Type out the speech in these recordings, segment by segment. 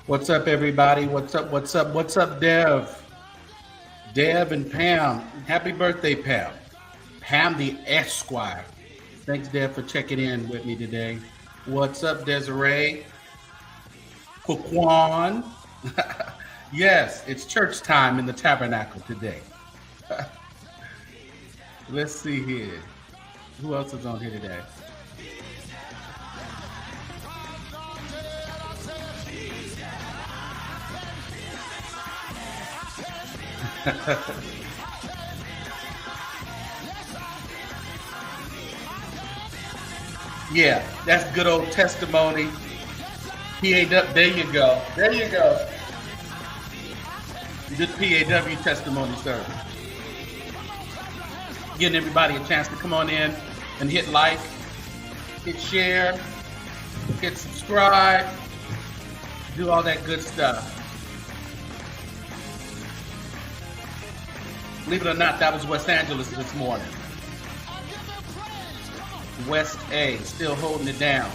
What's up, everybody? What's up? What's up? What's up, Dev? Dev and Pam. Happy birthday, Pam. Pam the Esquire. Thanks, Dev, for checking in with me today. What's up, Desiree? Quaquan. Yes, it's church time in the tabernacle today. Let's see here. Who else is on here today? Yeah, that's good old testimony. PAW, there you go. There you go. Good PAW testimony service. Getting everybody a chance to come on in and hit like, hit share, hit subscribe, do all that good stuff. Believe it or not, that was West Angeles this morning. West A, still holding it down.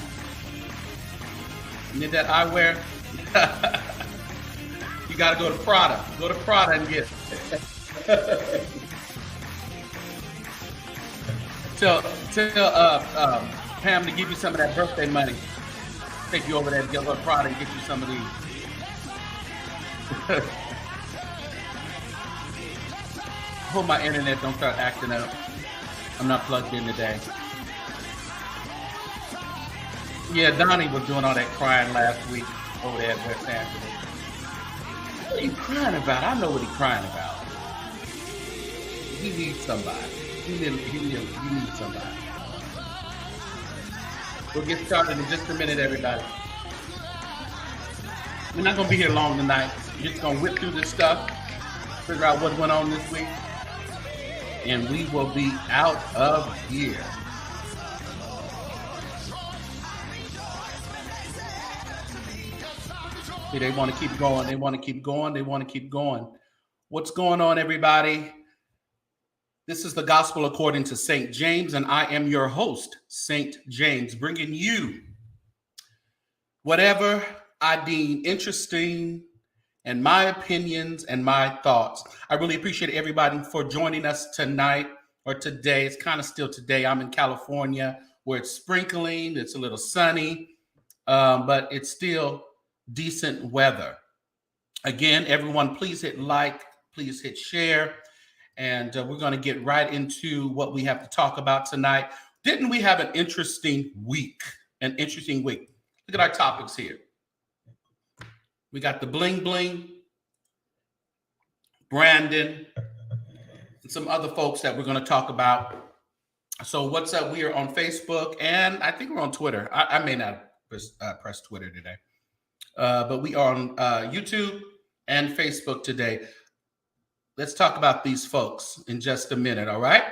You need that eyewear? You got to go to Prada. Go to Prada and get it. Tell Pam to give you some of that birthday money. Take you over there and go to Prada and get you some of these. Hope my internet don't start acting up. I'm not plugged in today. Yeah, Donnie was doing all that crying last week over there at West Angeles. What are you crying about? I know what he's crying about. He needs somebody. He needs somebody. We'll get started in just a minute, everybody. We're not going to be here long tonight. We're just going to whip through this stuff, figure out what went on this week, and we will be out of here. See, they want to keep going. They want to keep going. They want to keep going. What's going on, everybody? This is the Gospel According to St. James, and I am your host, St. James, bringing you whatever I deem interesting and my opinions and my thoughts. I really appreciate everybody for joining us tonight or today. It's kind of still today. I'm in California where it's sprinkling. It's a little sunny, but it's still decent weather. Again, everyone, please hit like, please hit share, and we're going to get right into what we have to talk about tonight. Didn't we have an interesting week? An interesting week. Look at our topics here. We got the bling bling, Brandon, and some other folks that we're going to talk about. So what's up? We are on Facebook, and I think we're on Twitter. I may not press Twitter today. But we are on YouTube and Facebook today. Let's talk about these folks in just a minute, all right?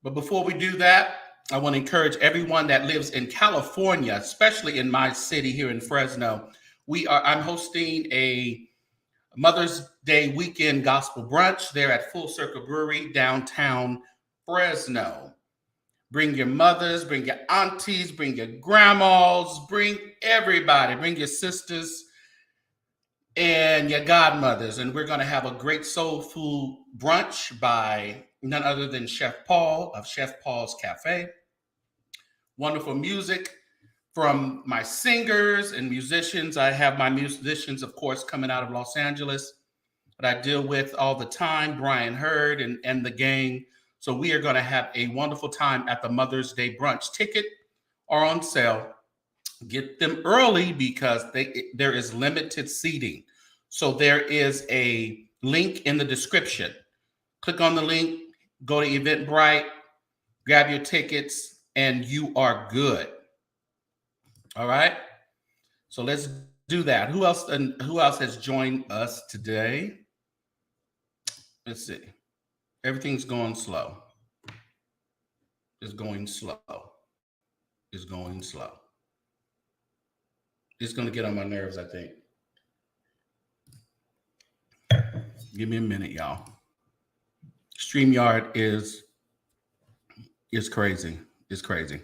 But before we do that, I want to encourage everyone that lives in California, especially in my city here in Fresno. I'm hosting a Mother's Day weekend gospel brunch there at Full Circle Brewery, downtown Fresno. Bring your mothers, bring your aunties, bring your grandmas, bring everybody, bring your sisters and your godmothers. And we're going to have a great soul food brunch by none other than Chef Paul of Chef Paul's Cafe. wonderful music from my singers and musicians. I have my musicians, of course, coming out of Los Angeles that I deal with all the time, Brian Hurd and the gang. So we are going to have a wonderful time at the Mother's Day brunch. Tickets are on sale. Get them early because there is limited seating. So there is a link in the description. Click on the link, go to Eventbrite, grab your tickets, and you are good. All right. So let's do that. Who else has joined us today? Let's see. Everything's going slow. It's going slow. It's going slow. It's going to get on my nerves, I think. Give me a minute, y'all. StreamYard is crazy. It's crazy.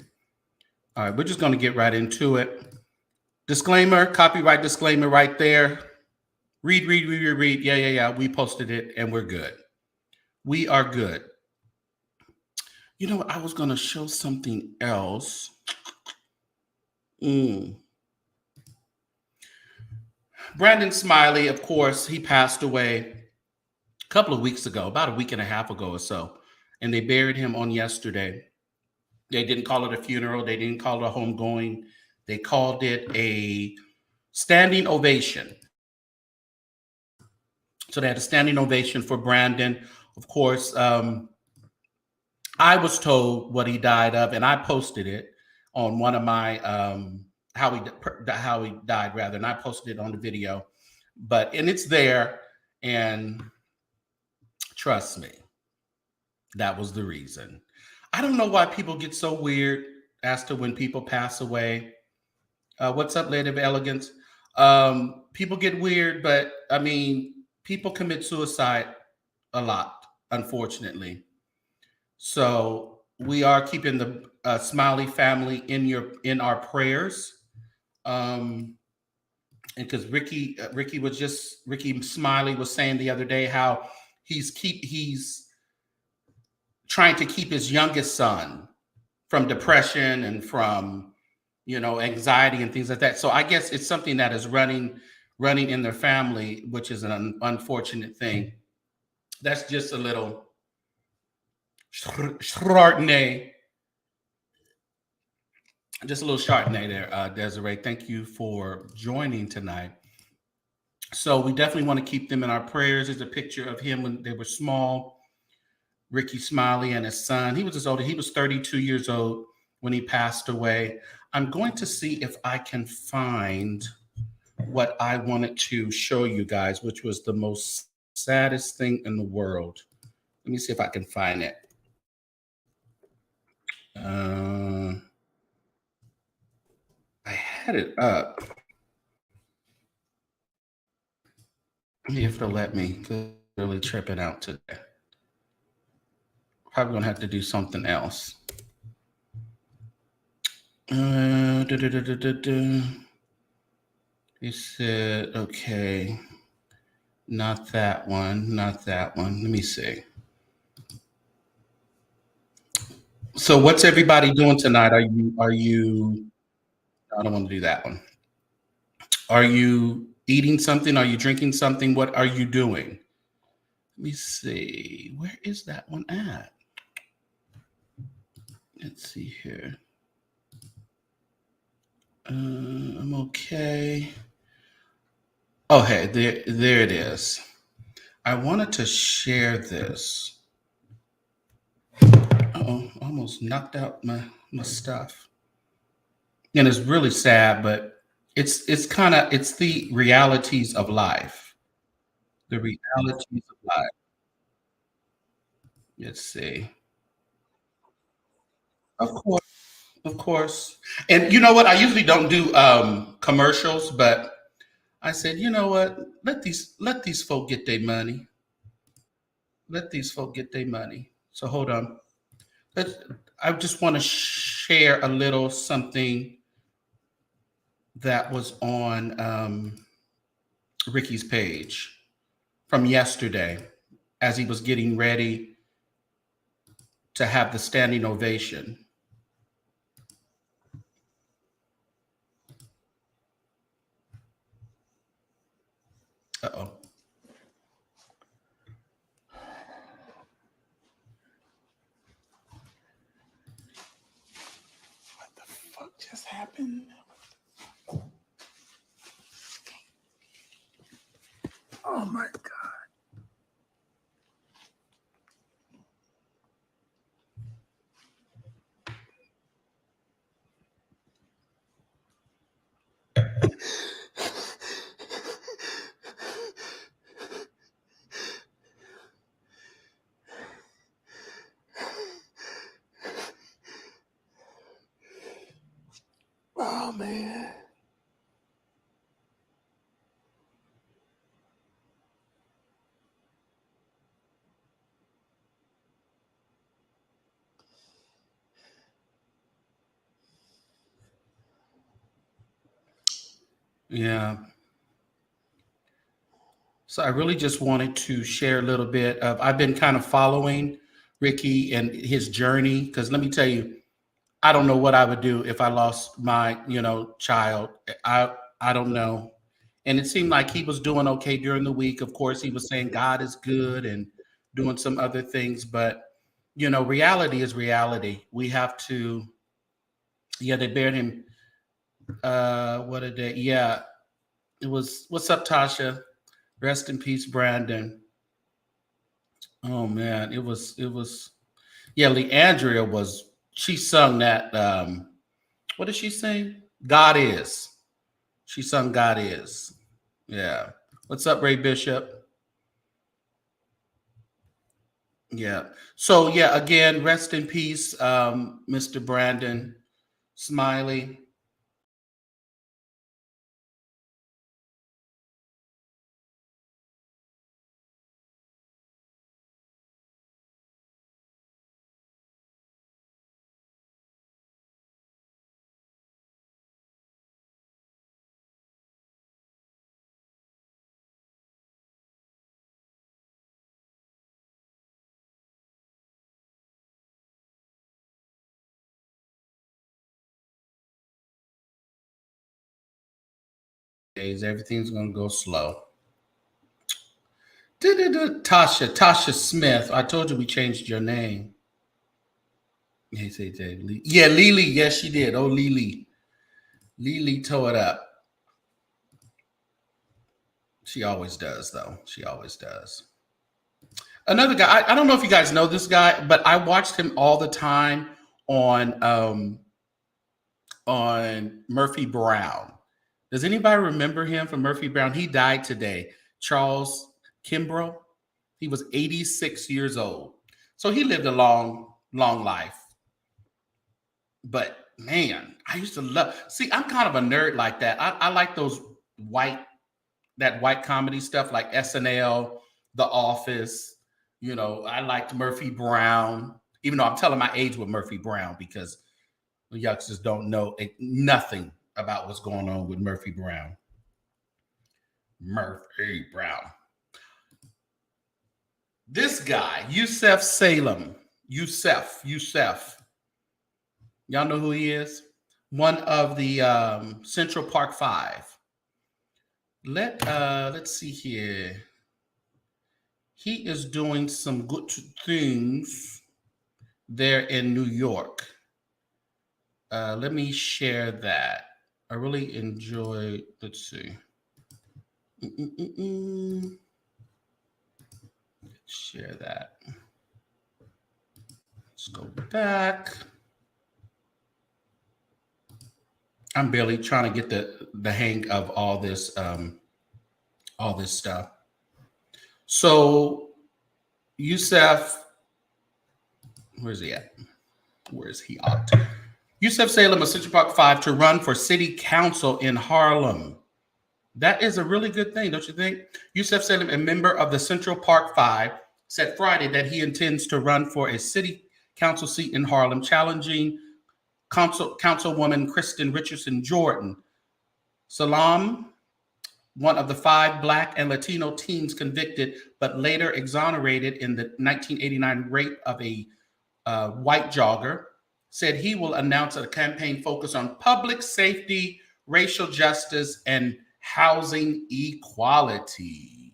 All right, we're just going to get right into it. Disclaimer, copyright disclaimer right there. Read. Yeah. We posted it and we're good. We are good. You know what? I was going to show something else. Brandon Smiley, of course, he passed away a couple of weeks ago, about a week and a half ago or so. And they buried him on yesterday. They didn't call it a funeral. They didn't call it a homegoing. They called it a standing ovation. So they had a standing ovation for Brandon. Of course, I was told what he died of, and I posted it on one of my how he died rather, and I posted it on the video. And it's there, and trust me, that was the reason. I don't know why people get so weird as to when people pass away. What's up, Lady of Elegance? People get weird, but I mean, people commit suicide a lot, unfortunately. So we are keeping the Smiley family in our prayers. And because Ricky Smiley was saying the other day how he's trying to keep his youngest son from depression and from, anxiety and things like that. So I guess it's something that is running in their family, which is an unfortunate thing. That's just a little Chardonnay. Just a little Chardonnay there, Desiree. Thank you for joining tonight. So we definitely want to keep them in our prayers. There's a picture of him when they were small. Ricky Smiley and his son. He was as old. He was 32 years old when he passed away. I'm going to see if I can find what I wanted to show you guys, which was the most saddest thing in the world. Let me see if I can find it. I had it up. You have to let me. Really tripping out today. Probably gonna have to do something else. He said, okay, not that one. Let me see. So what's everybody doing tonight? Are you, I don't want to do that one. Are you eating something? Are you drinking something? What are you doing? Let me see. Where is that one at? Let's see here. I'm okay. Oh, hey, there it is. I wanted to share this. Uh-oh, almost knocked out my stuff. And it's really sad, but it's the realities of life. The realities of life. Let's see. Of course. And you know what? I usually don't do commercials, but I said, you know what? Let these folk get their money. Let these folk get their money. So hold on. I just want to share a little something that was on Ricky's page from yesterday as he was getting ready to have the standing ovation. Uh-oh. What the fuck just happened? Oh my God. Oh man. Yeah. So I really just wanted to share a little bit of, I've been kind of following Ricky and his journey, because let me tell you, I don't know what I would do if I lost my, child. I don't know. And it seemed like he was doing okay during the week. Of course, he was saying God is good and doing some other things, but reality is reality. We have to, yeah, they buried him. What a day. Yeah. It was, what's up, Tasha? Rest in peace, Brandon. Oh man, it was yeah, Leandria she sung that what did she sing? God is. She sung God is. Yeah. What's up, Ray Bishop? Yeah. So yeah, again, rest in peace, Mr. Brandon Smiley. Days, everything's gonna go slow. Tasha Smith. I told you we changed your name. Hey, say yeah, Lily. Yes, she did. Oh, Lily. Lily tore it up. She always does, though. She always does. Another guy. I don't know if you guys know this guy, but I watched him all the time on Murphy Brown. Does anybody remember him from Murphy Brown? He died today. Charles Kimbrough. He was 86 years old. So he lived a long, long life. But man, I used to love. See, I'm kind of a nerd like that. I like those white white comedy stuff like SNL, The Office. I liked Murphy Brown, even though I'm telling my age with Murphy Brown because the youngsters don't know nothing about what's going on with Murphy Brown. Murphy Brown. This guy, Yusef Salem. Yusef. Y'all know who he is? One of the Central Park Five. Let's see here. He is doing some good things there in New York. Let me share that. I really enjoy. Let's see. Share that. Let's go back. I'm barely trying to get the hang of all this stuff. So Yusef, where's he at? Where is he at? Yusef Salem of Central Park 5 to run for city council in Harlem. That is a really good thing, don't you think? Yusef Salem, a member of the Central Park 5, said Friday that he intends to run for a city council seat in Harlem, challenging Councilwoman Kristen Richardson Jordan. Salam, one of the 5 Black and Latino teens convicted but later exonerated in the 1989 rape of a white jogger, said he will announce a campaign focused on public safety, racial justice, and housing equality.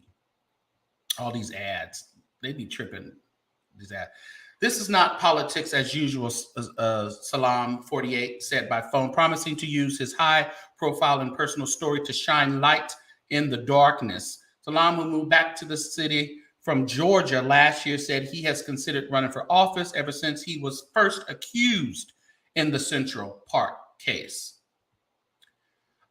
All these ads, they be tripping. These ads. This is not politics as usual, Salam 48 said by phone, promising to use his high profile and personal story to shine light in the darkness. Salam, who moved back to the city from Georgia last year, said he has considered running for office ever since he was first accused in the Central Park case.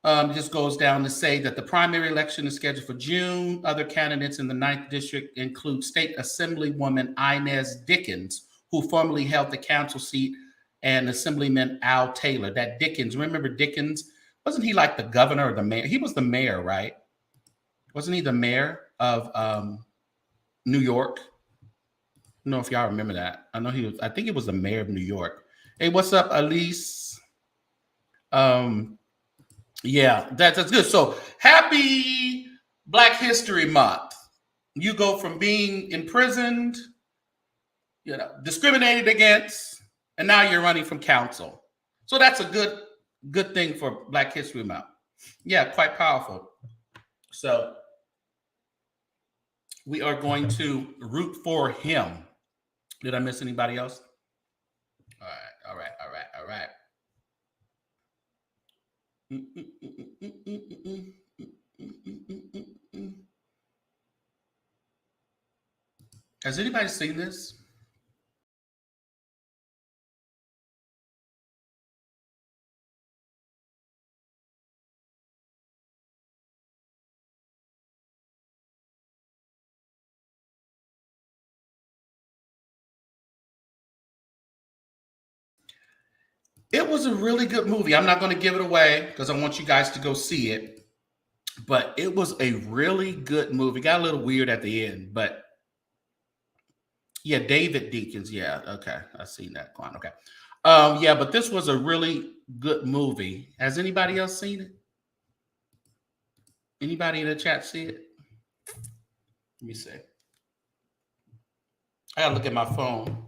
Just goes down to say that the primary election is scheduled for June. Other candidates in the 9th District include State Assemblywoman Inez Dickens, who formerly held the council seat, and Assemblyman Al Taylor. That Dickens, remember Dickens? Wasn't he like the governor or the mayor? He was the mayor, right? Wasn't he the mayor of New York? I don't know if y'all remember that. I know he was, I think he was the mayor of New York. Hey, what's up, Elise? Yeah, that's good. So happy Black History Month. You go from being imprisoned, discriminated against, and now you're running from council. So that's a good thing for Black History Month. Yeah, quite powerful. So we are going to root for him. Did I miss anybody else? All right. Has anybody seen this? It was a really good movie. I'm not going to give it away because I want you guys to go see it. But it was a really good movie. Got a little weird at the end, but yeah, David Deakins. Yeah, okay. I've seen that one. Okay. Yeah, but this was a really good movie. Has anybody else seen it? Anybody in the chat see it? Let me see. I gotta look at my phone.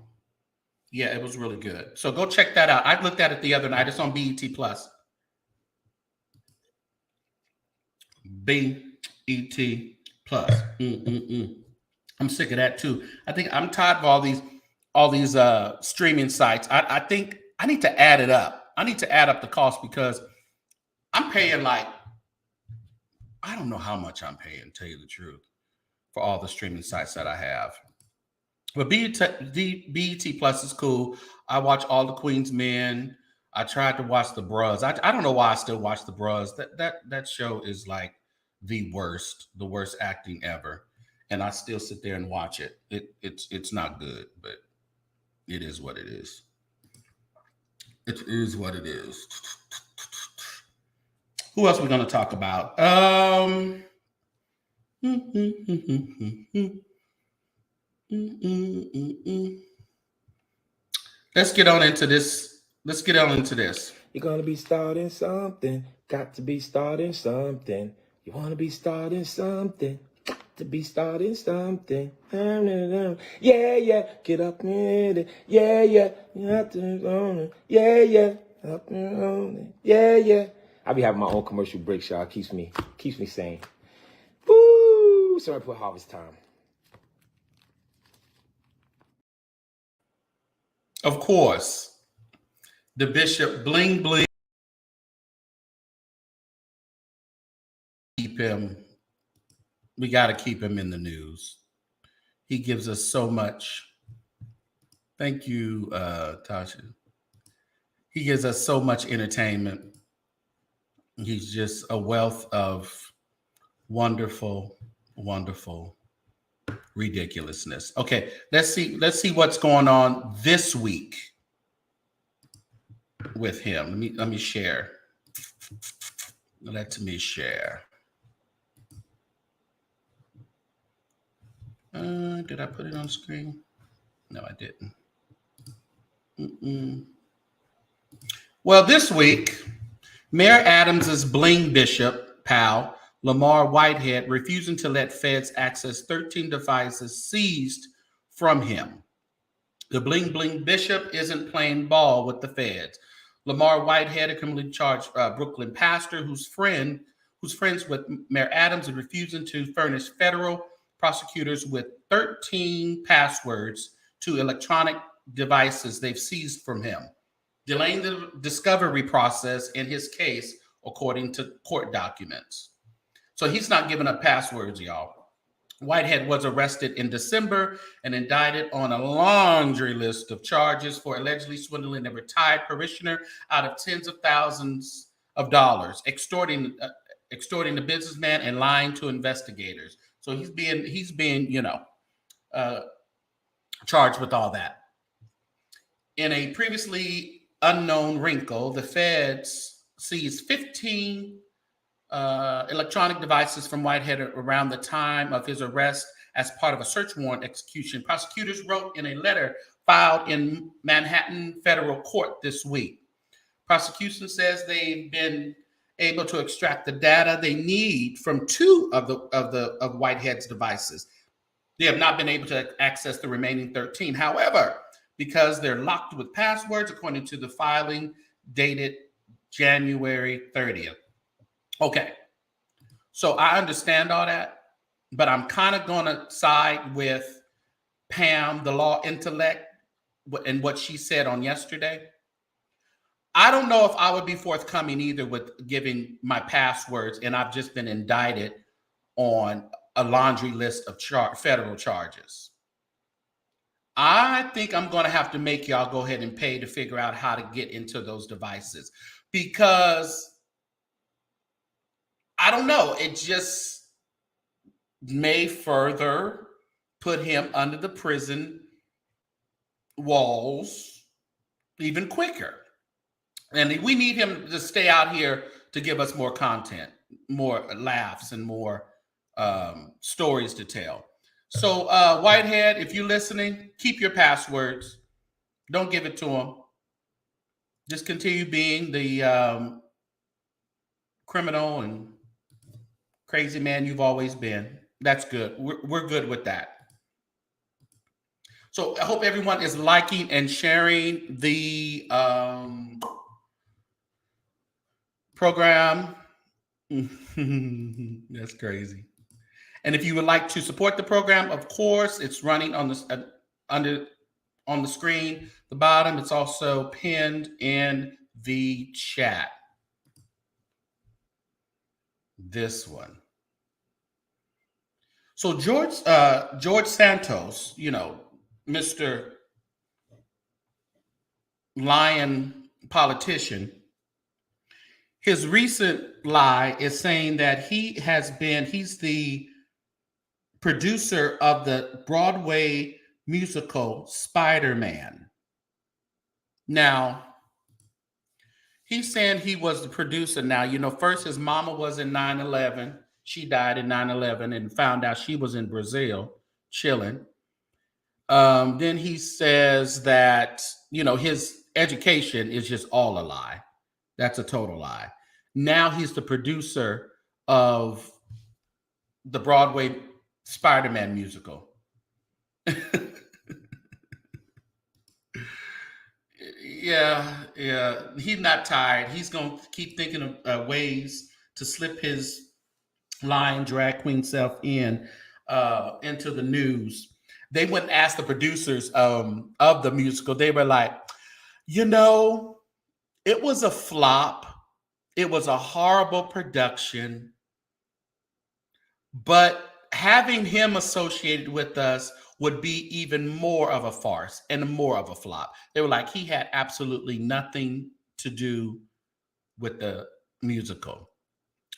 Yeah, it was really good. So go check that out. I looked at it the other night. It's on BET Plus. BET Plus. I'm sick of that too. I think I'm tired of all these streaming sites. I think I need to add it up. I need to add up the cost because I'm paying I don't know how much I'm paying, to tell you the truth, for all the streaming sites that I have. But BET Plus is cool. I watch all the Queen's Men. I tried to watch The Bros. I don't know why I still watch The Bros. That show is like the worst acting ever. And I still sit there and watch it. It's not good, but it is what it is. It is what it is. Who else are we going to talk about? Let's get on into this. You're going to be starting something. Got to be starting something. You want to be starting something. Got to be starting something. Yeah. Get up with it. Yeah. You have to own it. Yeah. Up and on it. Yeah. I be having my own commercial breaks, y'all. Keeps me sane. Woo! Sorry, put harvest time. Of course, the bishop bling. Keep him. We got to keep him in the news. He gives us so much. Thank you, Tasha. He gives us so much entertainment. He's just a wealth of wonderful ridiculousness. Okay, let's see what's going on this week with him. Let me share. Let me share. Did I put it on screen? No, I didn't. Well, this week, Mayor Adams's bling bishop, pal, Lamor Whitehead, refusing to let feds access 13 devices seized from him. The bling bishop isn't playing ball with the feds. Lamor Whitehead, a criminally charged Brooklyn pastor whose friend who's friends with Mayor Adams, is refusing to furnish federal prosecutors with 13 passwords to electronic devices they've seized from him, delaying the discovery process in his case, according to court documents. So he's not giving up passwords, y'all. Whitehead was arrested in December and indicted on a laundry list of charges for allegedly swindling a retired parishioner out of tens of thousands of dollars, extorting the businessman and lying to investigators. So he's being charged with all that. In a previously unknown wrinkle, the feds seized 15 electronic devices from Whitehead around the time of his arrest as part of a search warrant execution. Prosecutors wrote in a letter filed in Manhattan federal court this week. Prosecution says they've been able to extract the data they need from 2 of Whitehead's devices. They have not been able to access the remaining 13. However, because they're locked with passwords, according to the filing dated January 30th. Okay, so I understand all that, but I'm kind of going to side with Pam, the law intellect, and what she said on yesterday. I don't know if I would be forthcoming either with giving my passwords, and I've just been indicted on a laundry list of federal charges. I think I'm going to have to make y'all go ahead and pay to figure out how to get into those devices, because I don't know. It just may further put him under the prison walls even quicker. And we need him to stay out here to give us more content, more laughs, and more stories to tell. So, Whitehead, if you're listening, keep your passwords. Don't give it to him. Just continue being the criminal and crazy man you've always been. That's good. We're good with that. So I hope everyone is liking and sharing the program. That's crazy. And if you would like to support the program, of course, it's running on the on the screen, the bottom. It's also pinned in the chat. This one. So George Santos, Mr. Lion politician, his recent lie is saying that he's the producer of the Broadway musical Spider-Man. Now, he's saying he was the producer. Now, first his mama was in 9/11. She died in 9/11 and found out she was in Brazil chilling. Then he says that, his education is just all a lie. That's a total lie. Now he's the producer of the Broadway Spider-Man musical. Yeah. He's not tired. He's going to keep thinking of ways to slip his lying drag queen self into the news. They went and asked the producers of the musical. They were like, it was a flop. It was a horrible production. But having him associated with us would be even more of a farce and more of a flop. They were like, he had absolutely nothing to do with the musical.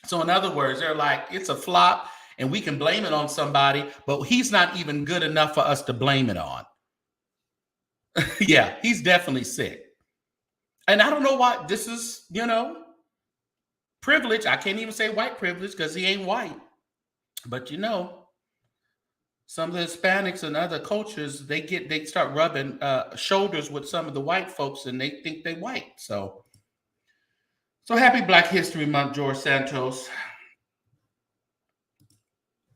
So in other words, they're like, it's a flop and we can blame it on somebody, but he's not even good enough for us to blame it on. Yeah, he's definitely sick. And I don't know why this is, privilege. I can't even say white privilege because he ain't white. But some of the Hispanics and other cultures, they start rubbing shoulders with some of the white folks and they think they white. So happy Black History Month, George Santos.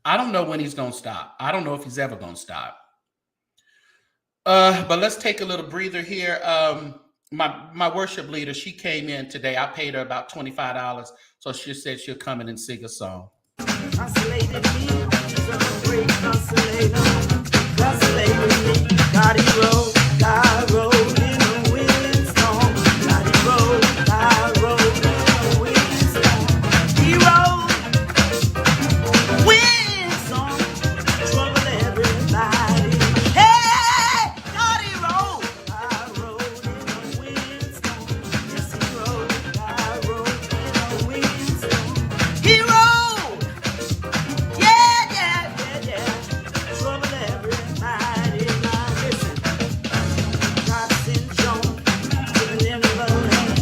I don't know when he's going to stop. I don't know if he's ever going to stop. But let's take a little breather here. my worship leader, she came in today. I paid her about $25, so she said she'll come in and sing a song. Consolated me, the great consolator. Consolated me, God he rode in a windstorm. God he rode in a windstorm. He rode, windstorm, trouble everybody. Hey, God he rode in a windstorm. Yes he rode, God rode in a windstorm. He rode. Yeah. Trouble everybody. Now listen. God sent John to the Nineveh land.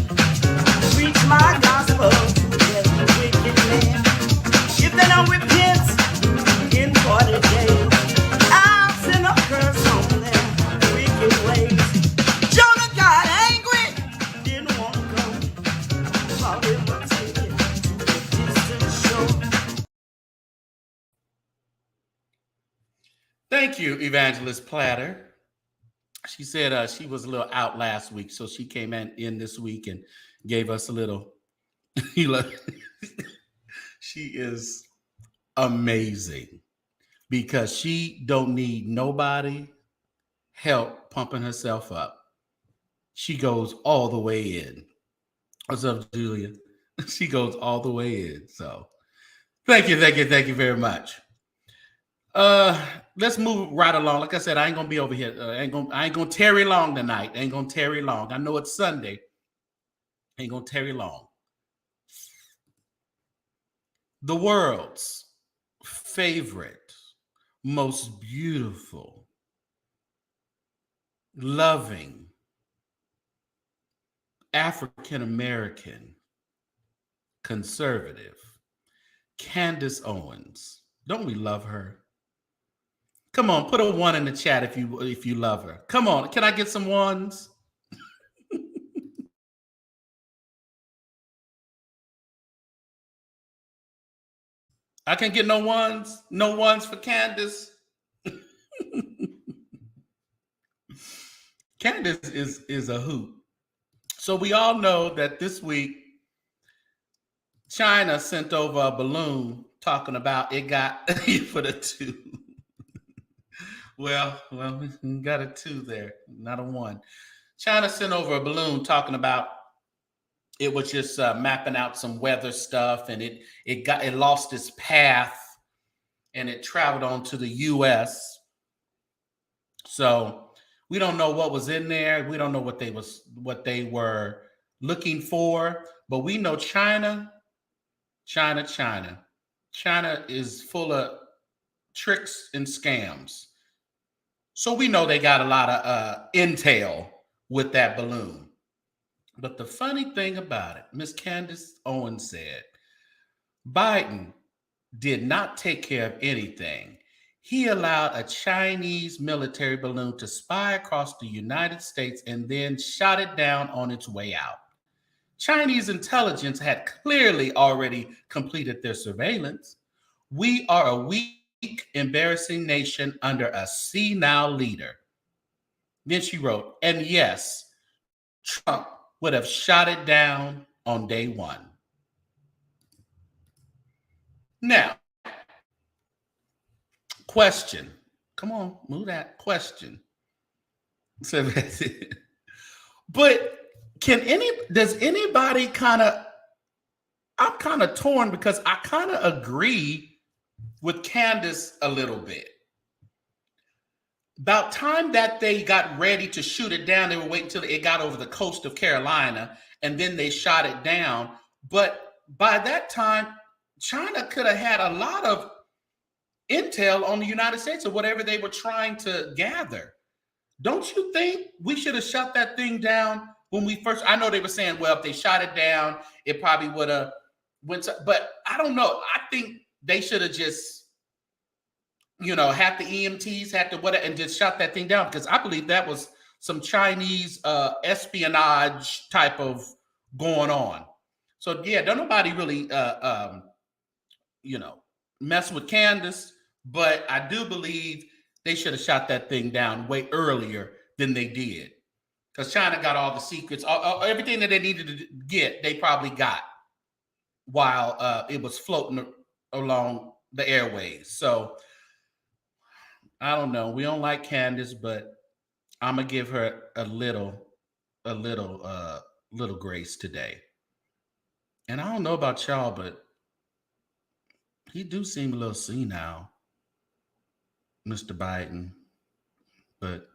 Preach my gospel to every wicked man. If they don't repent in 40 days, I'll send a curse on their wicked ways. Jonah got angry, didn't want to go. Thought it would take it to a distant shore. Thank you, Evangelist Platter. She said she was a little out last week, so she came in this week and gave us a little. She is amazing because she don't need nobody help pumping herself up. She goes all the way in. What's up, Julia? She goes all the way in. So thank you very much. Let's move right along. Like I said, I ain't gonna be over here. I ain't gonna tarry long tonight. Ain't gonna tarry long. I know it's Sunday. Ain't gonna tarry long. The world's favorite, most beautiful, loving African American conservative, Candace Owens. Don't we love her? Come on, put a 1 in the chat if you love her. Come on, can I get some ones? I can get no ones. No ones for Candace. Candace is a hoot. So we all know that this week China sent over a balloon talking about it got for the 2. Well, we got a 2 there, not a 1. China sent over a balloon talking about it was just mapping out some weather stuff, and it lost its path, and it traveled on to the U.S. So we don't know what was in there. We don't know what they were looking for, but we know China is full of tricks and scams. So we know they got a lot of intel with that balloon. But the funny thing about it, Miss Candace Owens said, Biden did not take care of anything. He allowed a Chinese military balloon to spy across the United States and then shot it down on its way out. Chinese intelligence had clearly already completed their surveillance. We are a weak, embarrassing nation under a senile leader. Then she wrote, and yes, Trump would have shot it down on day 1. Now, question. Come on, move that question. But does anybody I'm kind of torn because I kind of agree with Candace a little bit. About time that they got ready to shoot it down, they were waiting until it got over the coast of Carolina, and then they shot it down. But by that time, China could have had a lot of intel on the United States or whatever they were trying to gather. Don't you think we should have shut that thing down when we first? I know they were saying, well, if they shot it down, it probably would have went. But I don't know. I think they should have just, had the EMTs, had to whatever, and just shut that thing down, because I believe that was some Chinese espionage type of going on. So yeah, don't nobody really mess with Candace, but I do believe they should have shot that thing down way earlier than they did. because China got all the secrets, everything that they needed to get, they probably got while it was floating along the airways. So I don't know. We don't like Candace, but I'm gonna give her a little grace today. And I don't know about y'all, but he do seem a little senile, Mr. Biden. But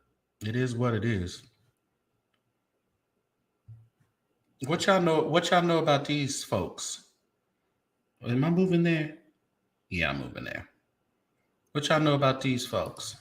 it is what it is. What y'all know? What y'all know about these folks? Am I moving there? Yeah, I'm moving there. What y'all know about these folks?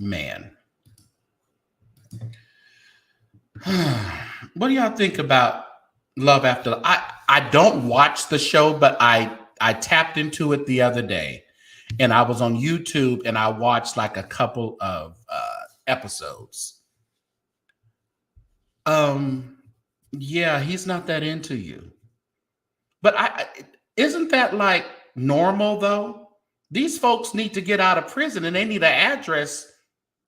Man. What do y'all think about Love After? I don't watch the show, but I tapped into it the other day, and I was on YouTube and I watched like a couple of episodes. Yeah, he's not that into you, but isn't that like normal though? These folks need to get out of prison and they need an address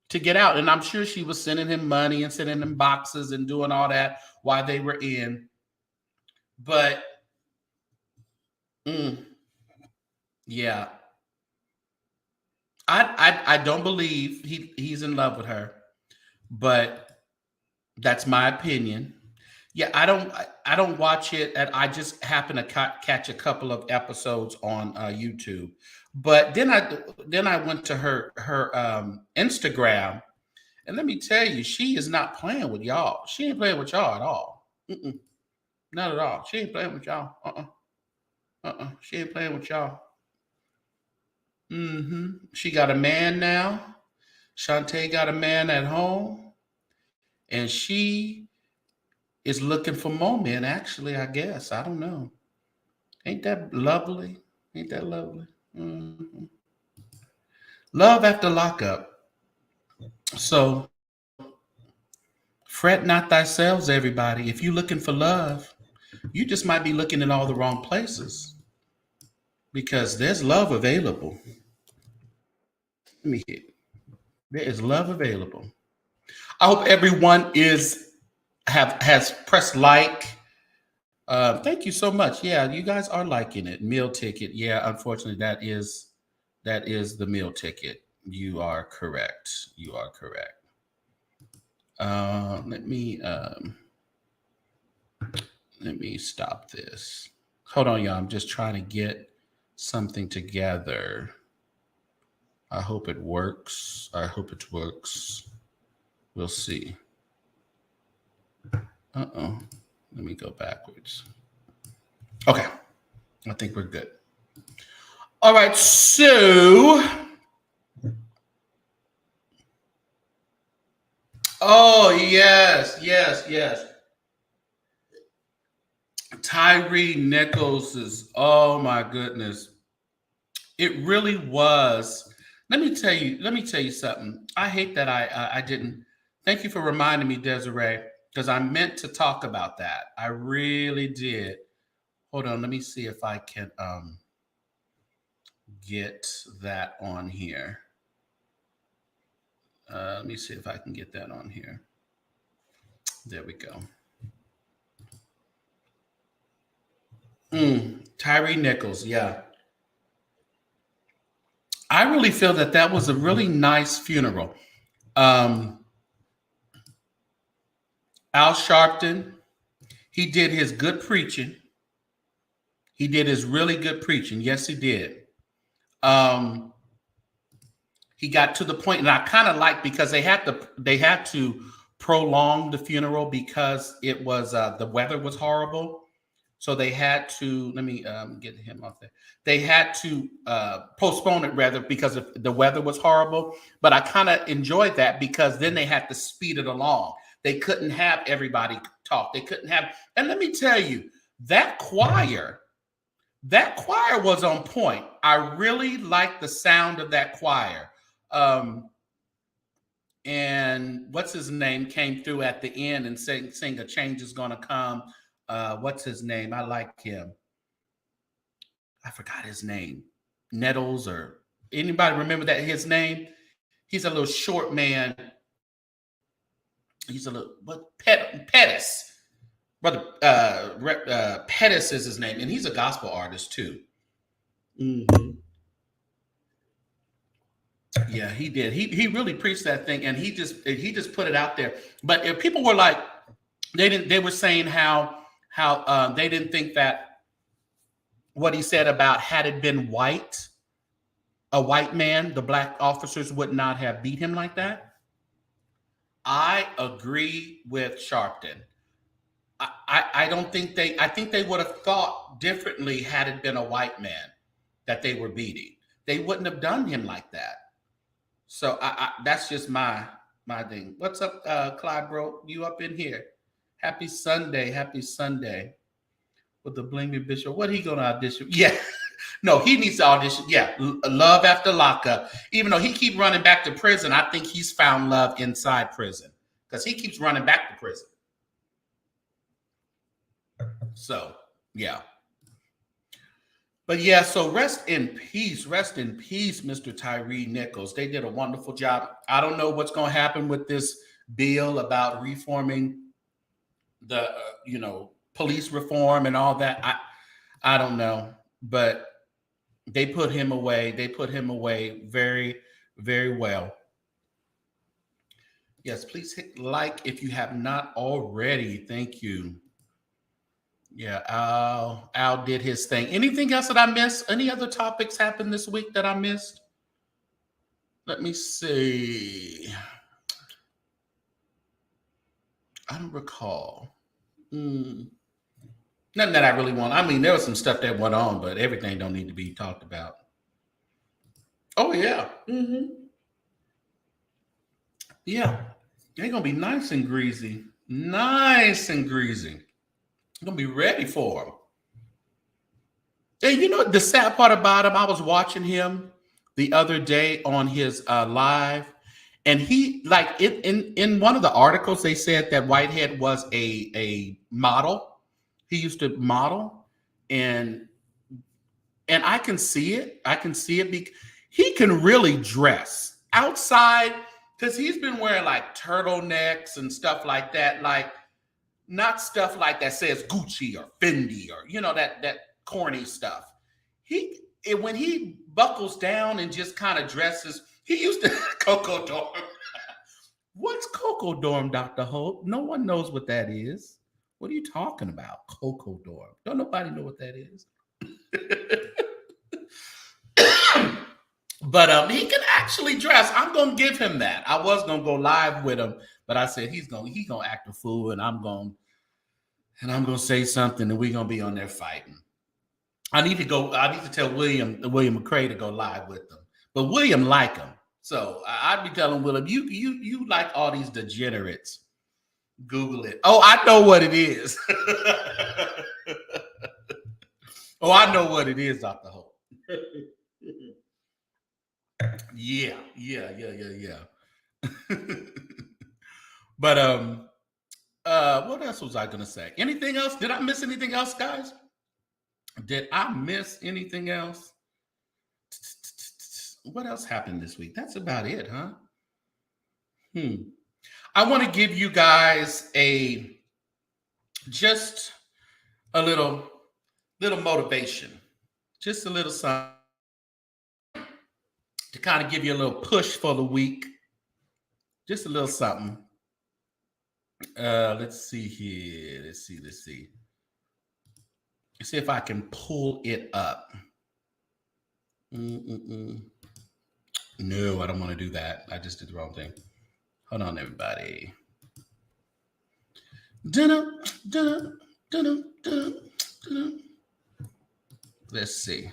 to get out. And I'm sure she was sending him money and sending him boxes and doing all that while they were in. But yeah, I don't believe he's in love with her, but that's my opinion. Yeah, I don't watch it, and I just happen to catch a couple of episodes on YouTube. But then I went to her Instagram, and let me tell you, she is not playing with y'all. She ain't playing with y'all at all. Not at all. She ain't playing with y'all. She ain't playing with y'all. She got a man now. Shantae got a man at home, and she is looking for more men. Actually, I guess I don't know. Ain't that lovely? Ain't that lovely? Love after lockup. So fret not thyself, everybody. If you're looking for love, you just might be looking in all the wrong places because there's love available. Let me hit. There is love available. I hope everyone has pressed like. Thank you so much. Yeah, you guys are liking it. Meal ticket. Yeah, unfortunately, that is the meal ticket. You are correct. You are correct. Let me stop this. Hold on, y'all. I'm just trying to get something together. I hope it works. I hope it works. We'll see. Uh-oh. Let me go backwards. Okay. I think we're good. All right. So, oh, yes. Tyre Nichols is, oh my goodness. It really was. Let me tell you something. I hate that I didn't. Thank you for reminding me, Desiree, because I meant to talk about that. I really did. Hold on, let me see if I can get that on here. Let me see if I can get that on here. There we go. Tyre Nichols, yeah. I really feel that was a really nice funeral. Al Sharpton, He did his good preaching. He did his really good preaching. Yes, he did. He got to the point, and I kind of like, because they had to prolong the funeral because it was the weather was horrible. So they had to, let me get him off there. They had to postpone it rather because the weather was horrible. But I kind of enjoyed that because then they had to speed it along. They couldn't have everybody talk. They couldn't have, and let me tell you, that choir was on point. I really liked the sound of that choir. And what's his name came through at the end and sing "A Change Is Gonna Come." What's his name? I like him. I forgot his name. Nettles, or anybody remember that his name? He's a little short man. He's a little Pettis. Brother Pettis is his name, and he's a gospel artist too. Mm-hmm. Yeah, he did. He really preached that thing, and he just put it out there. But if people were like, they were saying how they didn't think that what he said about had it been a white man, the black officers would not have beat him like that. I agree with Sharpton. I don't think I think they would have thought differently had it been a white man that they were beating. They wouldn't have done him like that. So that's just my thing. What's up, Clyde, bro? You up in here? Happy Sunday with the Blingy Bishop. What he gonna audition? Yeah, no, he needs to audition. Yeah, love after lockup. Even though he keep running back to prison, I think he's found love inside prison because he keeps running back to prison. So yeah. But yeah, so rest in peace, Mr. Tyre Nichols. They did a wonderful job. I don't know what's going to happen with this bill about reforming the, police reform and all that. I don't know, but they put him away. They put him away very, very well. Yes, please hit like if you have not already. Thank you. Yeah, Al did his thing. Anything else that I missed? Any other topics happened this week that I missed? Let me see. I don't recall. Nothing that I really want. I mean, there was some stuff that went on, but everything don't need to be talked about. Oh, yeah. Mm-hmm. Yeah. They're going to be nice and greasy. Nice and greasy. I'm going to be ready for them. And the sad part about him, I was watching him the other day on his live, and he, like, in one of the articles, they said that Whitehead was a model. He used to model, and I can see it. I can see it. He can really dress outside because he's been wearing like turtlenecks and stuff like that, like not stuff like that says Gucci or Fendi or that corny stuff. When he buckles down and just kind of dresses, he used to Coco Dorm. What's Coco Dorm, Dr. Hope? No one knows what that is. What are you talking about? Coco Dorm. Don't nobody know what that is. But he can actually dress. I'm gonna give him that. I was gonna go live with him, but I said he's gonna act a fool, and I'm gonna say something, and we're gonna be on there fighting. I need to tell William McCray to go live with them. But William like him. So I'd be telling William, you like all these degenerates. Google it. Oh, I know what it is. Oh, I know what it is, Dr. Hope. Yeah. But what else was I gonna say? Anything else? Did I miss anything else, guys? Did I miss anything else? What else happened this week? That's about it, huh? I want to give you guys just a little motivation, just a little something to kind of give you a little push for the week. Just a little something. Let's see here. Let's see. Let's see if I can pull it up. Mm-mm-mm. No, I don't want to do that. I just did the wrong thing. Hold on, everybody. Dun-dun, dun-dun, dun-dun, dun-dun, dun-dun. Let's see.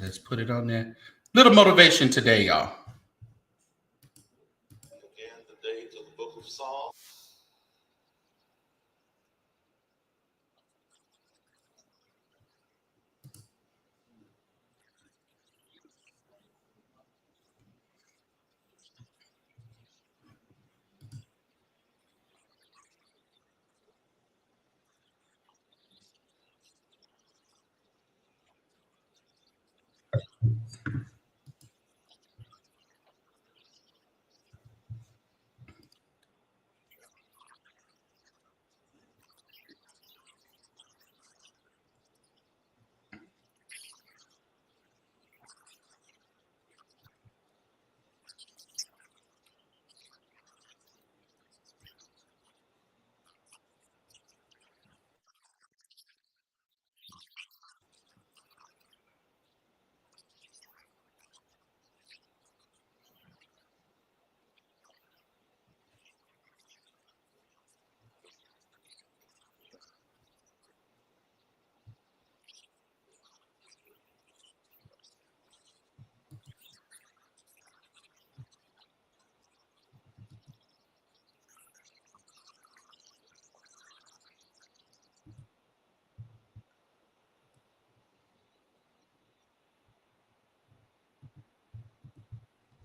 Let's put it on there. Little motivation today, y'all. Again, today to the book of Psalms.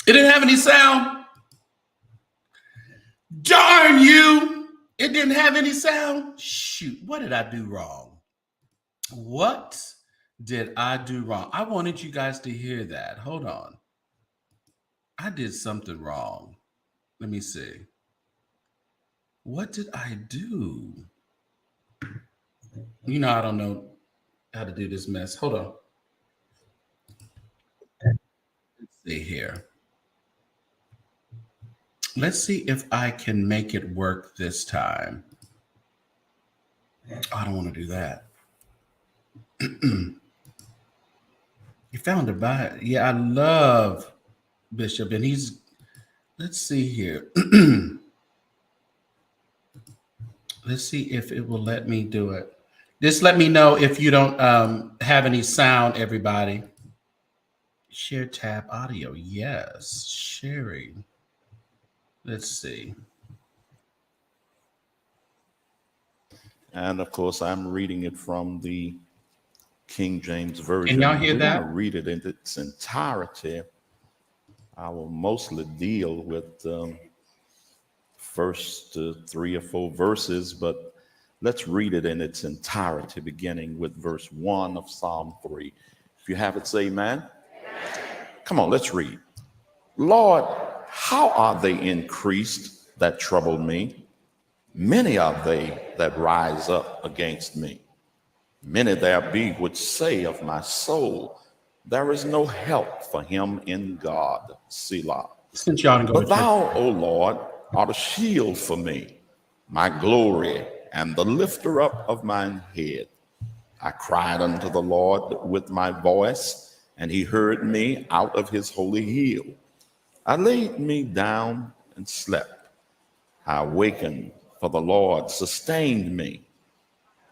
It didn't have any sound. Darn you. It didn't have any sound. Shoot, what did I do wrong? What did I do wrong? I wanted you guys to hear that. Hold on. I did something wrong. Let me see. What did I do? You know, I don't know how to do this mess. Hold on. Let's see here. Let's see if I can make it work this time. I don't want to do that. You found a buy. Yeah, I love Bishop, and he's. Let's see here. Let's see if it will let me do it. Just let me know if you don't have any sound, everybody. Share tab audio. Yes, sharing. Let's see. And of course, I'm reading it from the King James Version. Can y'all hear We're that? going to read it in its entirety. I will mostly deal with the first 3 or 4 verses, but let's read it in its entirety, beginning with verse 1 of Psalm 3. If you have it, say amen. Come on, let's read. Lord, how are they increased that trouble me? Many are they that rise up against me. Many there be which say of my soul, there is no help for him in God. Selah. Since y'all go But thou, O Lord, art a shield for me, my glory, and the lifter up of mine head. I cried unto the Lord with my voice, and he heard me out of his holy hill. I laid me down and slept. I awakened, for the Lord sustained me.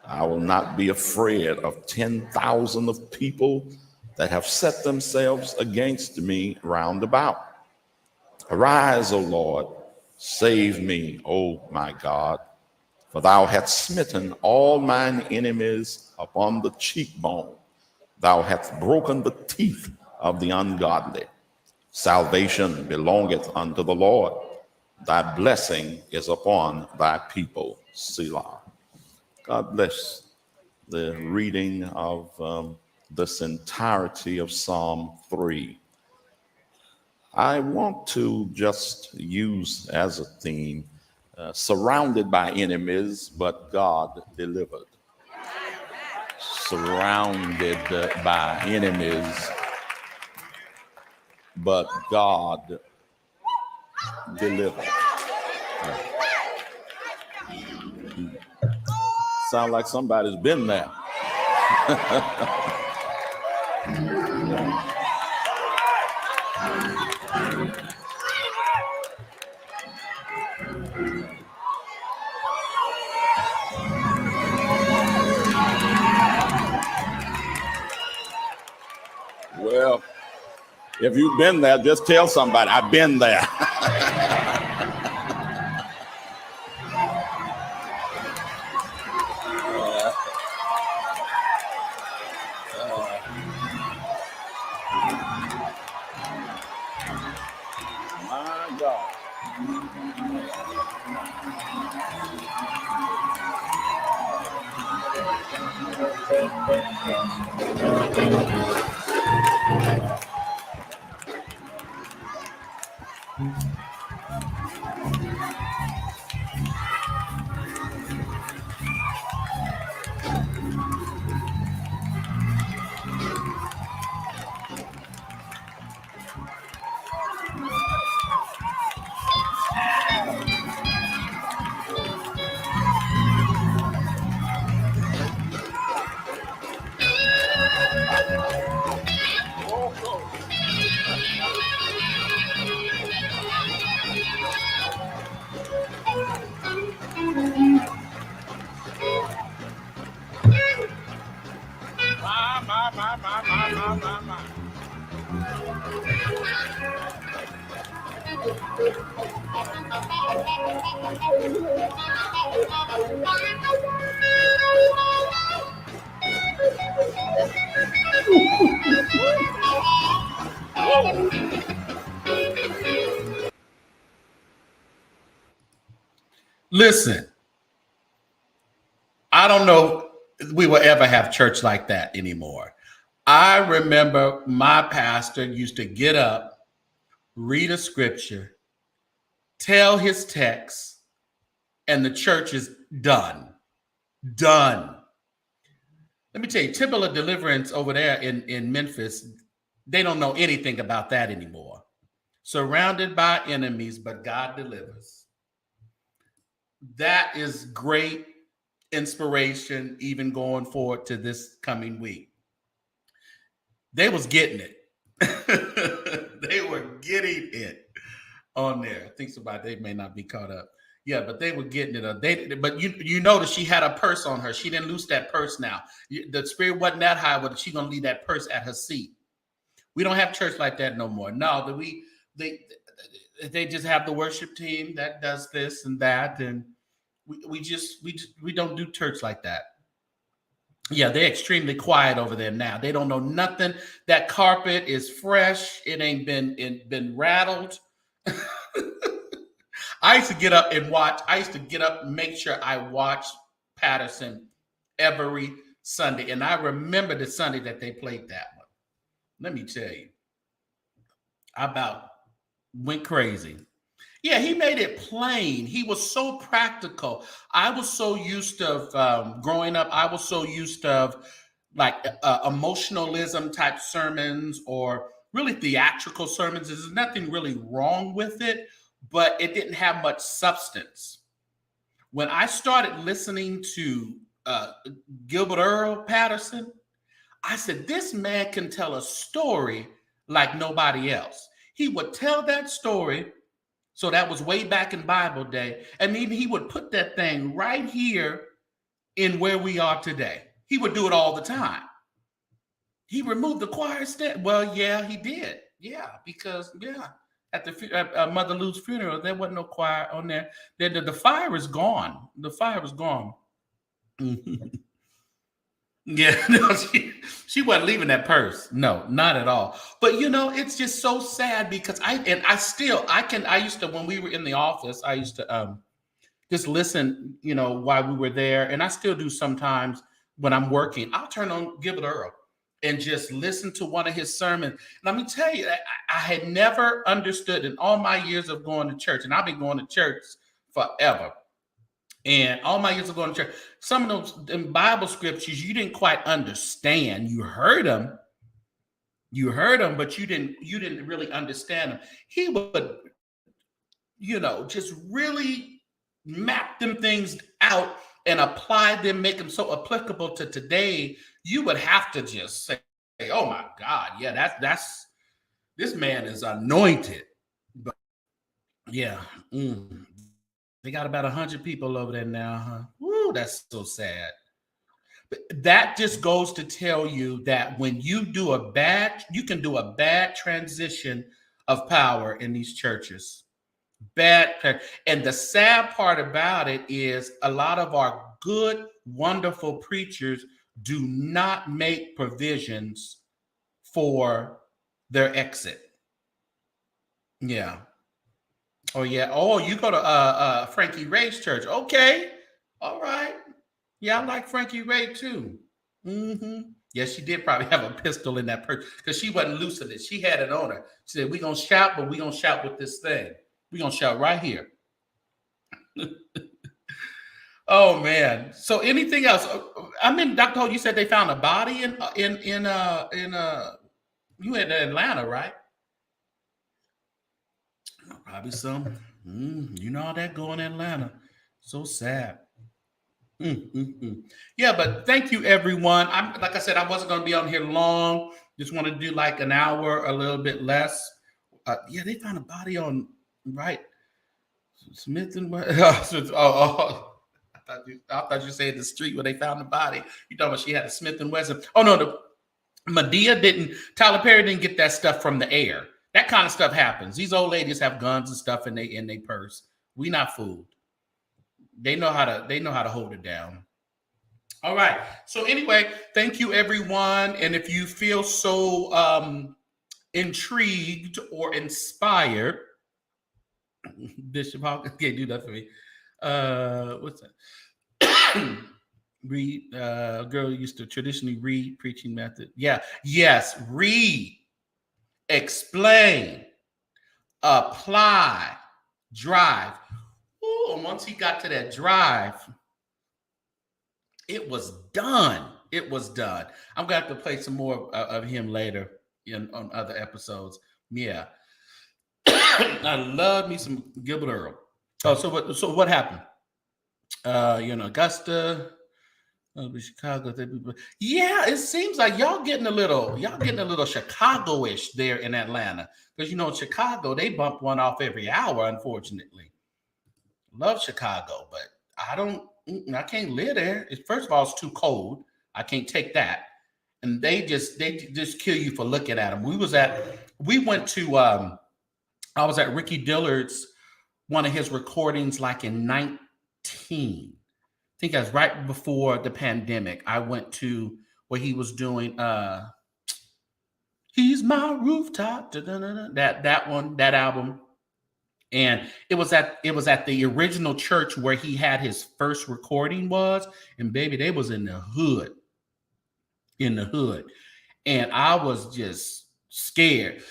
I will not be afraid of 10,000 of people that have set themselves against me round about. Arise, O Lord, save me, O my God, for thou hast smitten all mine enemies upon the cheekbone. Thou hast broken the teeth of the ungodly. Salvation belongeth unto the Lord. Thy blessing is upon thy people. Selah. God bless the reading of this entirety of Psalm 3. I want to just use as a theme, surrounded by enemies, but God delivered. Surrounded by enemies, but God delivered. Sound like somebody's been there. Well, if you've been there, just tell somebody, I've been there. My God. My. Listen, I don't know if we will ever have church like that anymore. I remember my pastor used to get up, read a scripture, tell his text, and the church is done. Done. Let me tell you, Temple of Deliverance over there in Memphis, they don't know anything about that anymore. Surrounded by enemies, but God delivers. That is great inspiration, even going forward to this coming week. They was getting it. They were getting it on there. Think about it, they may not be caught up. Yeah, but they were getting it. But you notice she had a purse on her. She didn't lose that purse now. The spirit wasn't that high, but she's gonna leave that purse at her seat. We don't have church like that no more. No, they just have the worship team that does this and that, and we don't do church like that. Yeah, they're extremely quiet over there now. They don't know nothing. That carpet is fresh. It ain't been rattled. I used to get up and watch. I used to get up and make sure I watched Patterson every Sunday. And I remember the Sunday that they played that one. Let me tell you, I about went crazy. Yeah, he made it plain. He was so practical. I was so used to growing up. I was so used to like emotionalism type sermons or really theatrical sermons. There's nothing really wrong with it, but it didn't have much substance. When I started listening to Gilbert Earl Patterson, I said, this man can tell a story like nobody else. He would tell that story. So that was way back in Bible day. And then he would put that thing right here in where we are today. He would do it all the time. He removed the choir stand. Well, yeah, he did. Yeah, because, yeah, at Mother Lou's funeral, there wasn't no choir on there. The fire is gone. The fire was gone. Yeah, no, she wasn't leaving that purse. No, not at all. But it's just so sad because I used to, when we were in the office, I used to just listen, while we were there. And I still do sometimes when I'm working. I'll turn on Gilbert Earl and just listen to one of his sermons. Let me tell you, I had never understood in all my years of going to church, and I've been going to church forever. And all my years of going to church, some of those Bible scriptures you didn't quite understand. You heard them, but you didn't really understand them. He would, just really map them things out and apply them, make them so applicable to today, you would have to just say, oh my God, yeah, that's this man is anointed. But yeah, they got about 100 people over there now, huh? Woo, that's so sad. But that just goes to tell you that when you can do a bad transition of power in these churches. And the sad part about it is a lot of our good, wonderful preachers do not make provisions for their exit. Yeah. Oh, yeah. Oh, you go to Frankie Ray's church. Okay. All right. Yeah, I like Frankie Ray too. Yeah, she did probably have a pistol in that purse because she wasn't lucid. She had it on her. She said, we're going to shout, but we're going to shout with this thing. We're going to shout right here. Oh, man. So anything else? I mean, Dr. Ho, you said they found a body in you in Atlanta, right? Probably some. You know how that go in Atlanta. So sad. Yeah, but thank you, everyone. Like I said, I wasn't going to be on here long. Just want to do like an hour, a little bit less. Yeah, they found a body on right Smith and I thought you said the street where they found the body. You talking about she had a Smith and Wesson? Oh no, Tyler Perry didn't get that stuff from the air. That kind of stuff happens. These old ladies have guns and stuff in their purse. We not fooled. They know how to hold it down. All right. So anyway, thank you, everyone. And if you feel so intrigued or inspired, Bishop Hawkins can't do that for me. What's that? Read. Girl used to traditionally read preaching method. Yeah. Yes. Read. Explain. Apply. Drive. Ooh, and once he got to that drive, it was done. It was done. I'm going to have to play some more of him later on other episodes. Yeah. I love me some Gilbert Earl. Oh, so what happened? Augusta, Chicago. Yeah, it seems like y'all getting a little Chicago-ish there in Atlanta. Because in Chicago, they bump one off every hour, unfortunately. Love Chicago, but I can't live there. First of all, it's too cold. I can't take that. And they just kill you for looking at them. I was at Ricky Dillard's, one of his recordings, like in 19. I think that was right before the pandemic. I went to where he was doing He's My Rooftop. That one, that album. And it was at the original church where he had his first recording was. And baby, they was in the hood. And I was just scared.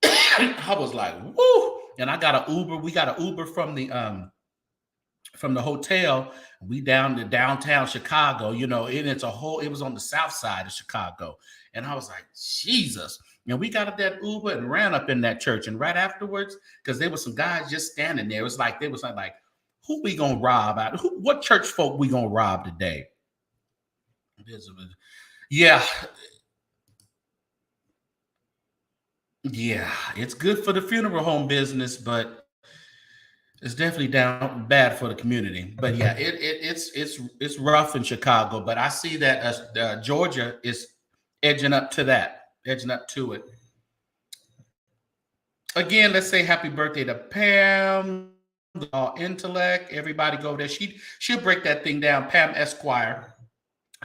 I was like, woo. And I got an Uber. We got an Uber from the hotel. We down to downtown Chicago, and it was on the south side of Chicago. And I was like, Jesus. And we got that Uber and ran up in that church. And right afterwards, because there were some guys just standing there, it was like, who we gonna rob out? What church folk we gonna rob today? Yeah. Yeah, it's good for the funeral home business, but it's definitely down bad for the community. But yeah, it's rough in Chicago. But I see that Georgia is edging up to it. Again, let's say happy birthday to Pam, intellect. Everybody go there. She'll break that thing down. Pam Esquire.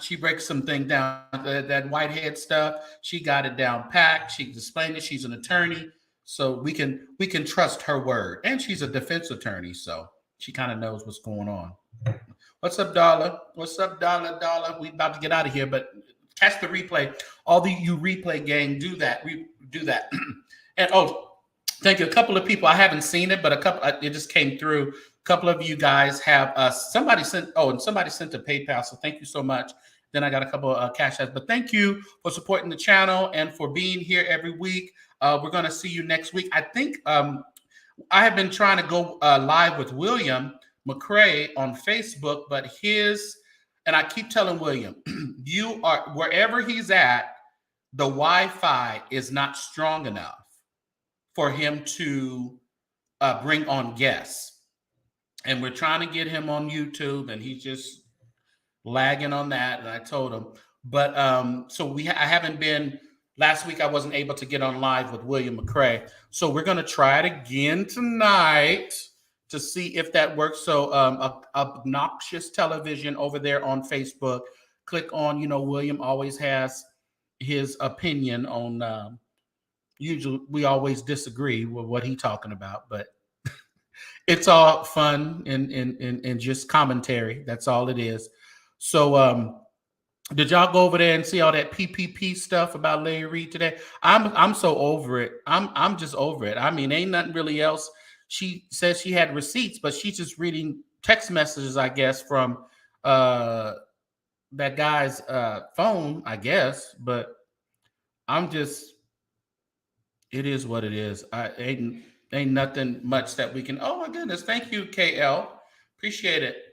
She breaks some thing down, that Whitehead stuff. She got it down packed. She explained it. She's an attorney, so we can trust her word. And she's a defense attorney, so she kind of knows what's going on. What's up, Darla? What's up, Darla? We about to get out of here, but catch the replay. All you replay gang, do that. Do that. And thank you. A couple of people, I haven't seen it, but it just came through. A couple of you guys have somebody sent a PayPal, so thank you so much. Then I got a couple of cash apps, but thank you for supporting the channel and for being here every week. We're going to see you next week. I think I have been trying to go live with William, McCrae on Facebook, but and I keep telling William, you are wherever he's at, the Wi-Fi is not strong enough for him to bring on guests. And we're trying to get him on YouTube, and he's just lagging on that. And I told him, but so I haven't been. Last week I wasn't able to get on live with William McCrae, so we're going to try it again tonight to see if that works. So Obnoxious Television over there on Facebook. Click on, William always has his opinion on. Usually we always disagree with what he's talking about, but it's all fun and just commentary. That's all it is. So did y'all go over there and see all that PPP stuff about Larry Reid today? I'm so over it. I'm just over it. I mean, ain't nothing really else. She says she had receipts, but she's just reading text messages, I guess, from that guy's phone, I guess. But it is what it is. Ain't nothing much that we can. Oh my goodness, thank you, KL. Appreciate it.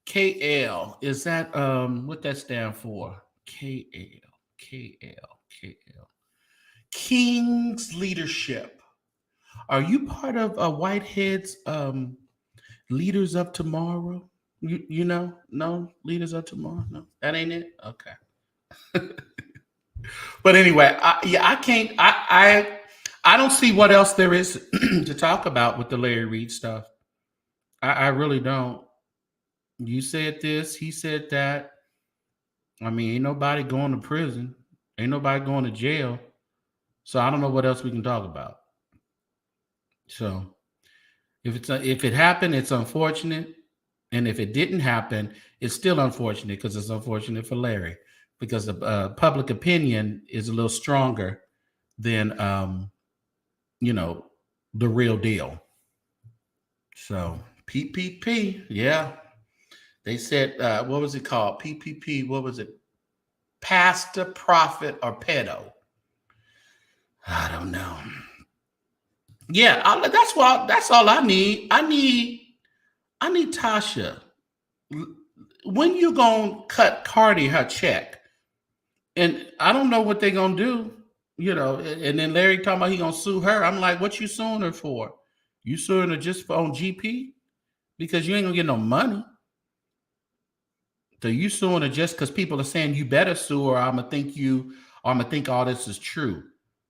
KL, is that what that stand for? KL. King's Leadership. Are you part of Whitehead's Leaders of Tomorrow? You know? No? Leaders of Tomorrow? No? That ain't it? Okay. But anyway, I don't see what else there is to talk about with the Larry Reid stuff. I really don't. You said this, he said that. I mean, ain't nobody going to prison. Ain't nobody going to jail. So I don't know what else we can talk about. So if it happened, it's unfortunate. And if it didn't happen, it's still unfortunate because it's unfortunate for Larry. Because the public opinion is a little stronger than, the real deal. So PPP, yeah. They said, what was it called? PPP, what was it? Pastor, prophet, or pedo? I don't know. Yeah, that's all I need. I need Tasha. When you gonna cut Cardi her check? And I don't know what they're going to do, and then Larry talking about he going to sue her. I'm like, what you suing her for? You suing her just on GP? Because you ain't going to get no money. So you suing her just because people are saying you better sue her, or I'm going to think all this is true.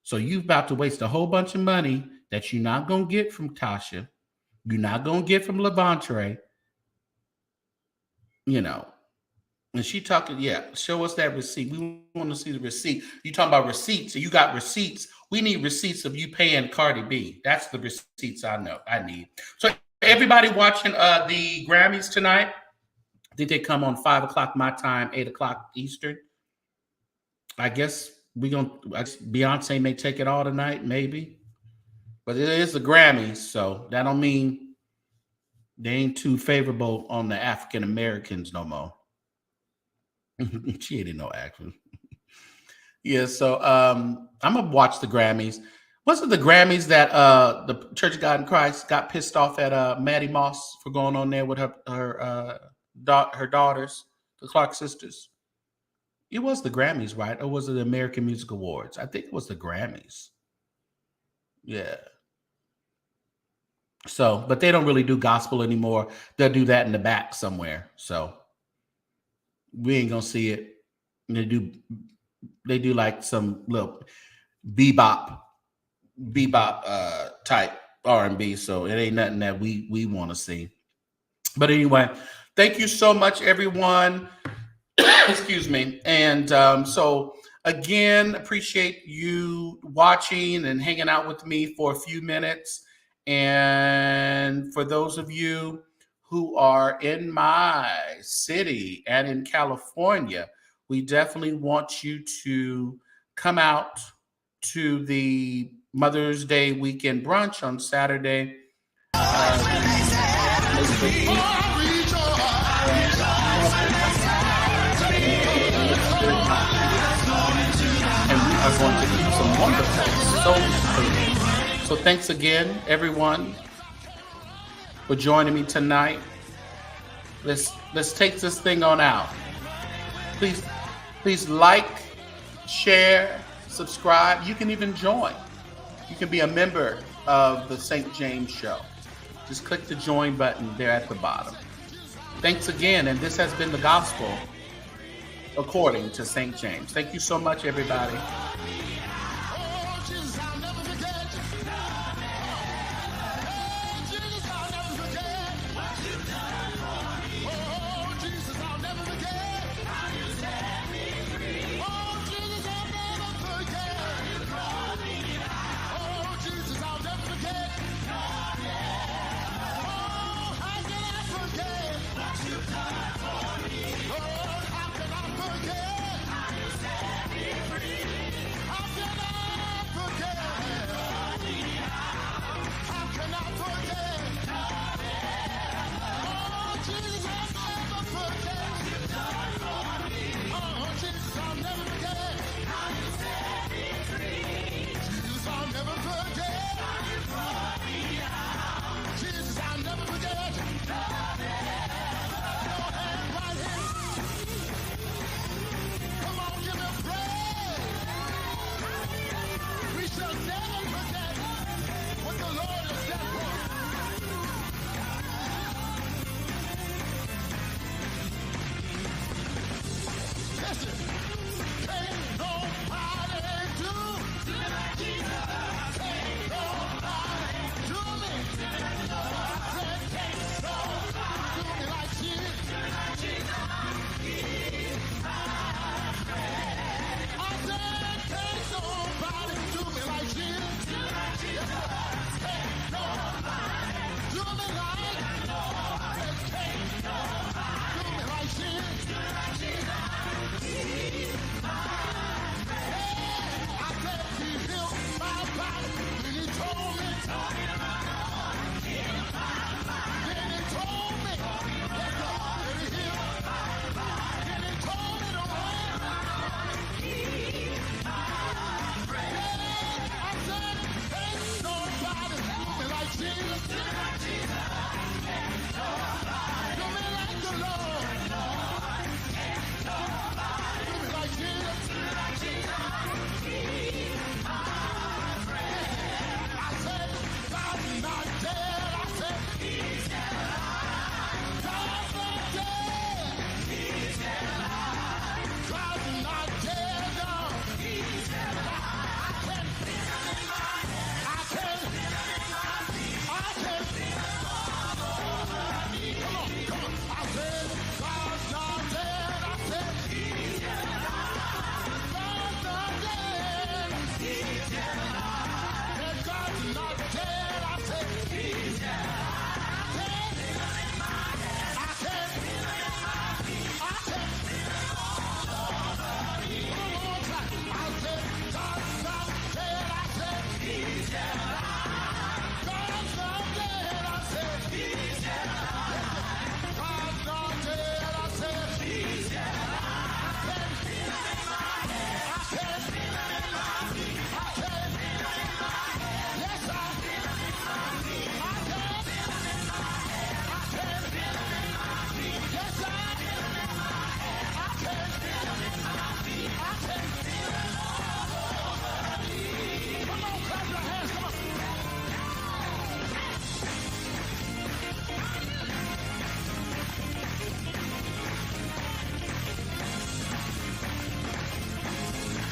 So you're about to waste a whole bunch of money that you're not going to get from Tasha. You're not going to get from Levante. And she talking, show us that receipt. We want to see the receipt. You talking about receipts. So you got receipts. We need receipts of you paying Cardi B. That's the receipts I need. So everybody watching the Grammys tonight, I think they come on 5:00 my time, 8:00 Eastern. I guess Beyonce may take it all tonight, maybe. But it is the Grammys, so that don't mean they ain't too favorable on the African Americans no more. She ain't in no action. Yeah, so I'm gonna watch the Grammys. Wasn't the Grammys that the Church of God in Christ got pissed off at Maddie Moss for going on there with her daughters, the Clark sisters? It was the Grammys, right? Or was it the American Music Awards? I think it was the Grammys. Yeah. So, but they don't really do gospel anymore. They'll do that in the back somewhere. So we ain't gonna see it. They do like some little bebop type R&B. So it ain't nothing that we want to see. But anyway, thank you so much, everyone. Excuse me. And so again, appreciate you watching and hanging out with me for a few minutes. And for those of you who are in my city and in California, we definitely want you to come out to the Mother's Day weekend brunch on Saturday. And we are going to do some wonderful soul food. So thanks again, everyone. for joining me tonight. Let's take this thing on out. Please like, share, subscribe. You can even join. You can be a member of the St. James Show. Just click the join button there at the bottom. Thanks again, and this has been the gospel according to St. James. Thank you so much, everybody.